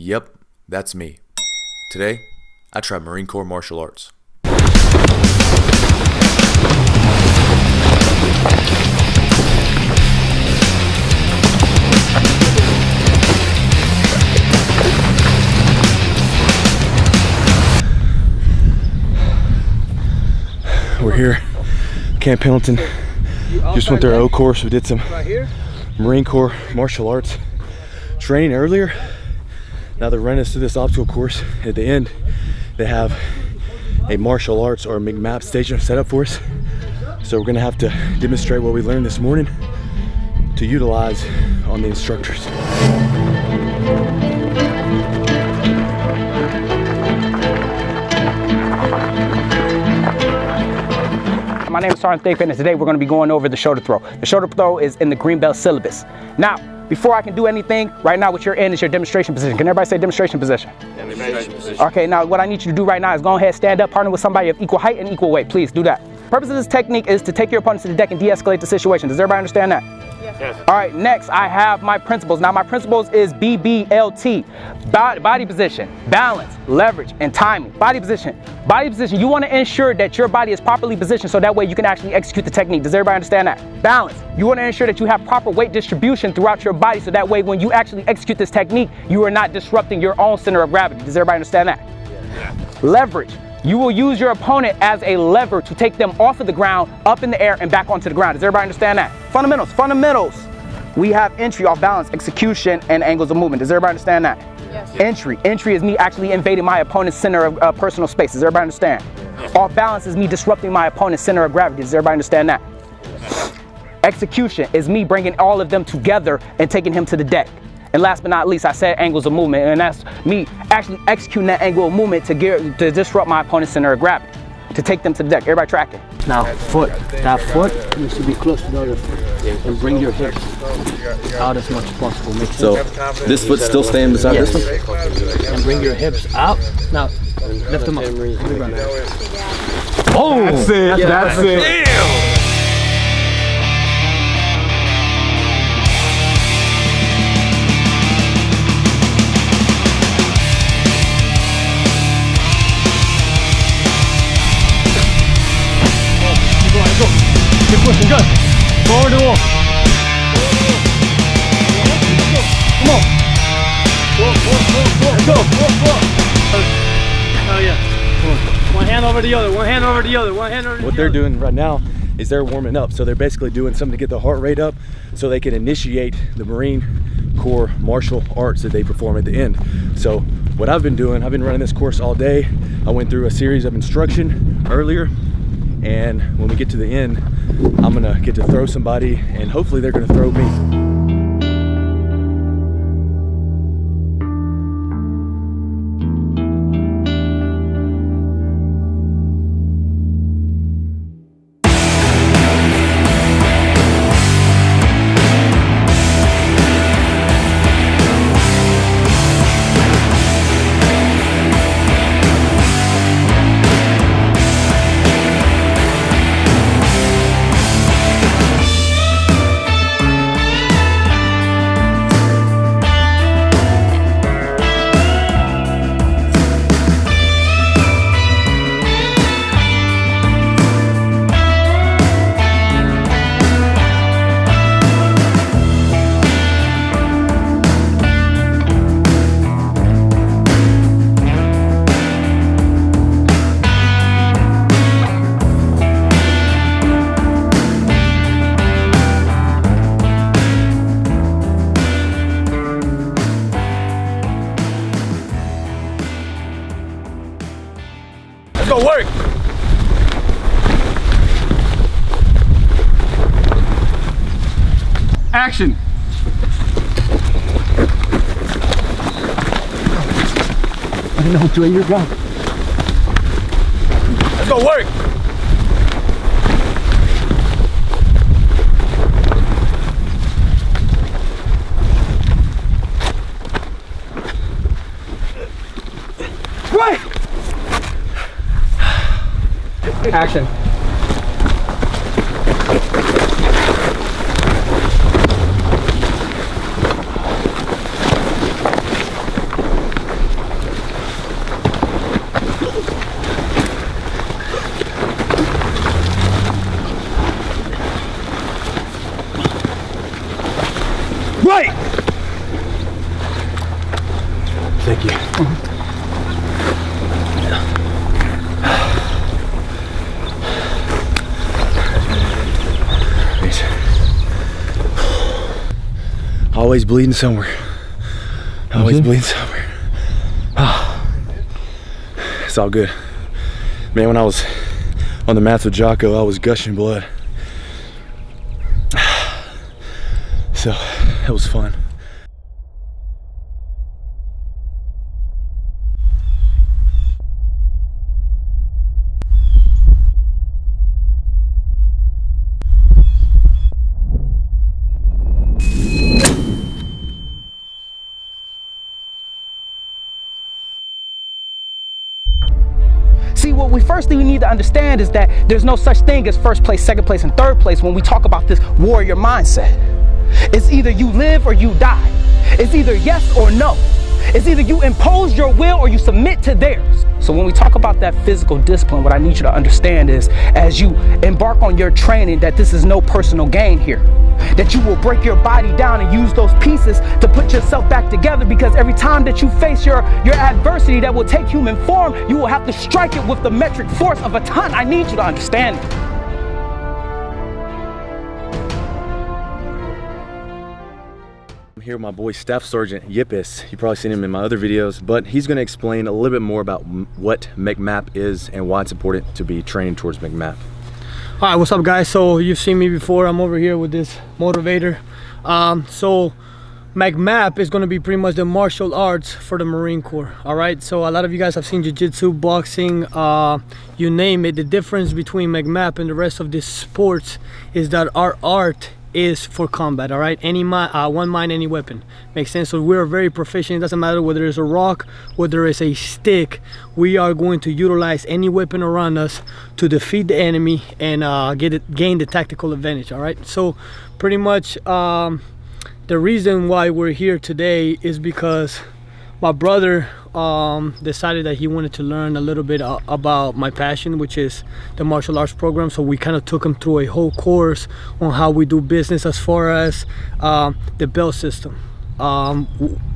Yep, that's me. Today, I tried Marine Corps martial arts. We're here, Camp Pendleton. Just went through our O course. We did some Marine Corps martial arts training earlier. Now they're running us through this obstacle course. At the end, they have a martial arts or McMap station set up for us. So we're gonna have to demonstrate what we learned this morning to utilize on the instructors. My name is Sergeant Thigpen, and today we're going to be going over the shoulder throw. The shoulder throw is in the green belt syllabus. Now, before I can do anything, right now what you're in is your demonstration position. Can everybody say demonstration position? Demonstration position. Okay, now what I need you to do right now is go ahead, stand up, partner with somebody of equal height and equal weight. Please do that. The purpose of this technique is to take your opponent to the deck and de-escalate the situation. Does everybody understand that? Yes. All right, next I have my principles. Now my principles is BBLT, body position, balance, leverage, and timing. Body position, you want to ensure that your body is properly positioned so that way you can actually execute the technique. Does everybody understand that? Balance, you want to ensure that you have proper weight distribution throughout your body so that way when you actually execute this technique, you are not disrupting your own center of gravity. Does everybody understand that? Yes. Leverage. You will use your opponent as a lever to take them off of the ground, up in the air, and back onto the ground. Does everybody understand that? Fundamentals. We have entry, off balance, execution, and angles of movement. Does everybody understand that? Yes. Entry is me actually invading my opponent's center of personal space. Does everybody understand? Yes. Off balance is me disrupting my opponent's center of gravity. Does everybody understand that? Yes. Execution is me bringing all of them together and taking him to the deck. And last but not least, I said angles of movement, and that's me actually executing that angle of movement to disrupt my opponent's center of gravity, to take them to the deck. Everybody tracking? Now, that foot needs to be close to the other foot, and bring your hips out as much as possible. Make sure. So, this foot's still staying beside this one? And bring your hips out. Now, lift them up. Oh! That's it, that's it. Damn! Keep pushing, good. Forward to the wall. Come on. Let's go. Oh yeah. One hand over the other, one hand over the other, one hand over the other. What they're doing right now is they're warming up. So they're basically doing something to get the heart rate up so they can initiate the Marine Corps martial arts that they perform at the end. So what I've been doing, I've been running this course all day. I went through a series of instruction earlier. And when we get to the end, I'm gonna get to throw somebody and hopefully they're gonna throw me. Go work! Action! I don't know, doing your job. Let's go work! Right! Action. Right! Thank you. Always bleeding somewhere. Always bleeding somewhere. It's all good. Man, when I was on the mats with Jocko, I was gushing blood. So, it was fun. See, what we firstly need to understand is that there's no such thing as first place, second place, and third place when we talk about this warrior mindset. It's either you live or you die. It's either yes or no. It's either you impose your will or you submit to theirs. So when we talk about that physical discipline, what I need you to understand is, as you embark on your training, that this is no personal gain here. That you will break your body down and use those pieces to put yourself back together, because every time that you face your adversity that will take human form, you will have to strike it with the metric force of a ton. I need you to understand it. I'm here with my boy Staff Sergeant Yippis. You've probably seen him in my other videos, but he's going to explain a little bit more about what MCMAP is and why it's important to be training towards MCMAP. All right, what's up guys? So you've seen me before. I'm over here with this motivator. So MCMAP is going to be pretty much the martial arts for the Marine Corps. All right, so a lot of you guys have seen jiu-jitsu, boxing, you name it. The difference between MCMAP and the rest of these sports is that our art is for combat. All right, one mind, any weapon. Makes sense? So we're very proficient. It doesn't matter whether it's a rock, whether it's a stick. We are going to utilize any weapon around us to defeat the enemy and gain the tactical advantage. All right, so pretty much the reason why we're here today is because my brother decided that he wanted to learn a little bit about my passion, which is the martial arts program. So we kind of took him through a whole course on how we do business as far as the belt system.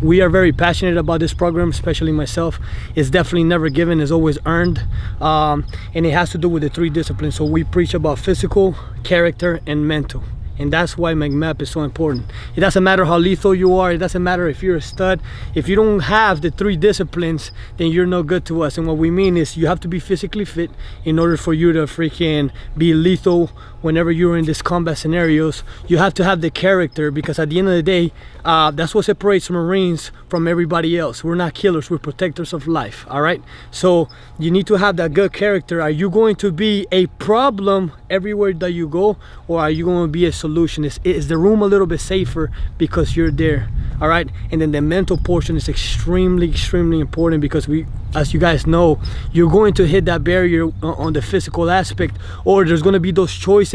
We are very passionate about this program, especially myself. It's definitely never given, it's always earned, and it has to do with the 3 disciplines. So we preach about physical, character, and mental. And that's why MCMAP is so important. It doesn't matter how lethal you are. It doesn't matter if you're a stud. If you don't have the 3 disciplines, then you're no good to us. And what we mean is you have to be physically fit in order for you to freaking be lethal whenever you're in these combat scenarios. You have to have the character, because at the end of the day, that's what separates Marines from everybody else. We're not killers, we're protectors of life, all right? So you need to have that good character. Are you going to be a problem everywhere that you go, or are you going to be a solution? Is the room a little bit safer because you're there, all right? And then the mental portion is extremely important, because as you guys know, you're going to hit that barrier on the physical aspect, or there's going to be those choices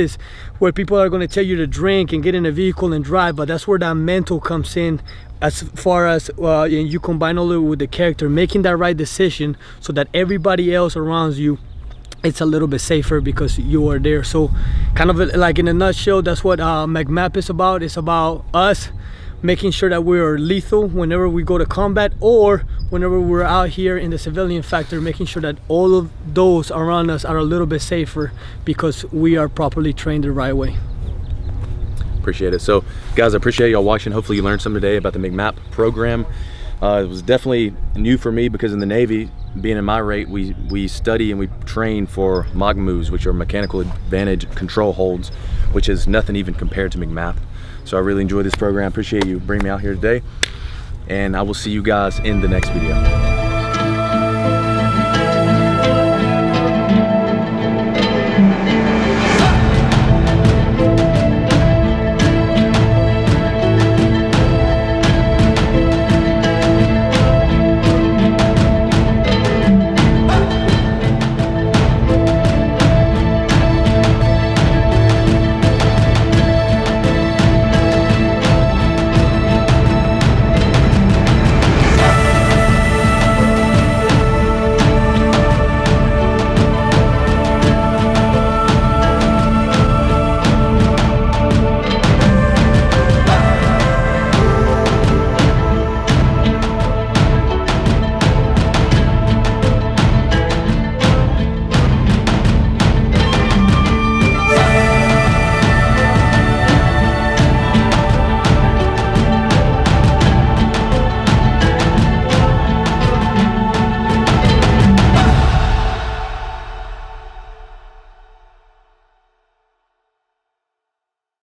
where people are going to tell you to drink and get in a vehicle and drive, but that's where that mental comes in, as far as you combine all of it with the character, making that right decision so that everybody else around you, it's a little bit safer because you are there. So kind of like in a nutshell, that's what MCMAP is about. It's about us making sure that we are lethal whenever we go to combat, or whenever we're out here in the civilian factor, making sure that all of those around us are a little bit safer because we are properly trained the right way. Appreciate it. So guys, I appreciate y'all watching. Hopefully you learned something today about the MCMAP program. It was definitely new for me, because in the Navy, being in my rate, we study and we train for MOG, which are mechanical advantage control holds, which is nothing even compared to MCMAP. So I really enjoyed this program. Appreciate you bringing me out here today, and I will see you guys in the next video.